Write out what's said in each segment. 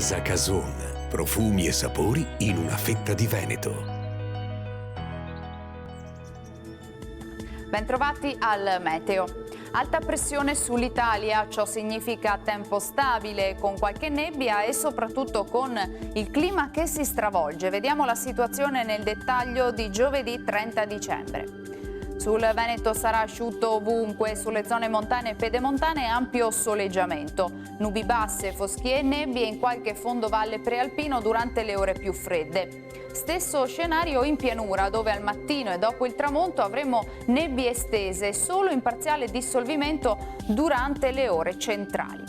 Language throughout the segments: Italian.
Casa Cason, profumi e sapori in una fetta di Veneto. Bentrovati al meteo. Alta pressione sull'Italia, ciò significa tempo stabile, con qualche nebbia e soprattutto con il clima che si stravolge. Vediamo la situazione nel dettaglio di giovedì 30 dicembre. Sul Veneto sarà asciutto ovunque, sulle zone montane e pedemontane ampio soleggiamento. Nubi basse, foschie e nebbie in qualche fondovalle prealpino durante le ore più fredde. Stesso scenario in pianura, dove al mattino e dopo il tramonto avremo nebbie estese, solo in parziale dissolvimento durante le ore centrali.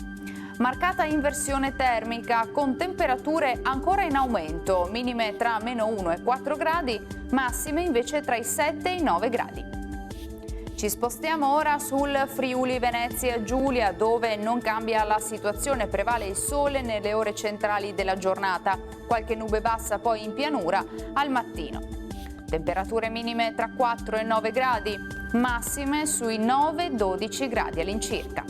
Marcata inversione termica con temperature ancora in aumento, minime tra -1 e 4 gradi, massime invece tra i 7 e i 9 gradi. Ci spostiamo ora sul Friuli Venezia Giulia, dove non cambia la situazione, prevale il sole nelle ore centrali della giornata, qualche nube bassa poi in pianura al mattino. Temperature minime tra 4 e 9 gradi, massime sui 9-12 gradi all'incirca.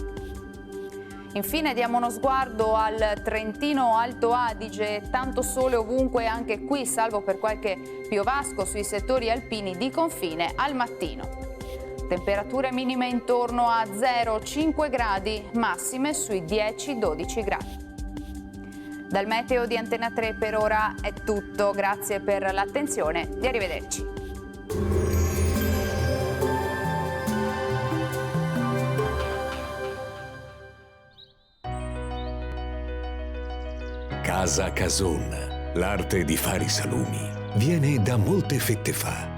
Infine diamo uno sguardo al Trentino Alto Adige, tanto sole ovunque anche qui, salvo per qualche piovasco sui settori alpini di confine al mattino. Temperature minime intorno a 0-5 gradi, massime sui 10-12 gradi. Dal meteo di Antena 3 per ora è tutto, grazie per l'attenzione e arrivederci. Casa Cason, l'arte di fare i salumi, viene da molte fette fa.